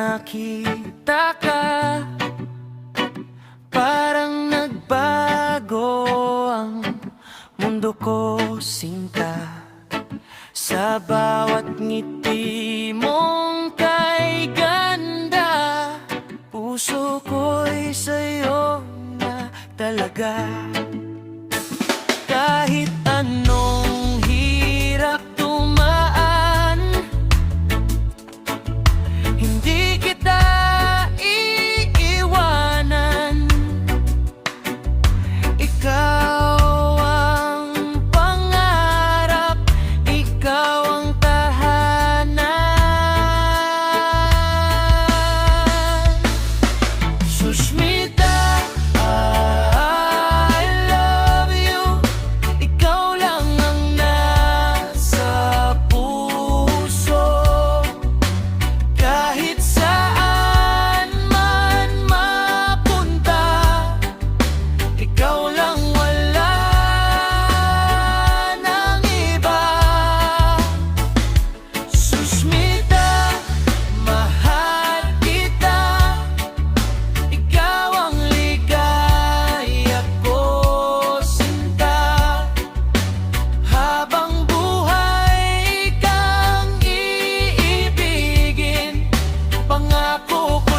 nakita ka, parang nagbago ang mundo ko, sinta. Sa bawat ngiti mong kay ganda, puso ko'y sa'yo na talaga. Kahit anong hirap dumaan, hindi kita iiwanan. Ikaw ang pangarap, ikaw ang tahanan. Susmita, I love you. Ikaw lang ang nasa puso. Kahit saan man mapunta, ikaw lang, wala nang iba. Susmita, mahal kita. Ikaw ang ligaya ko, sinta. Habang buhay kang iibigin, pangako ko.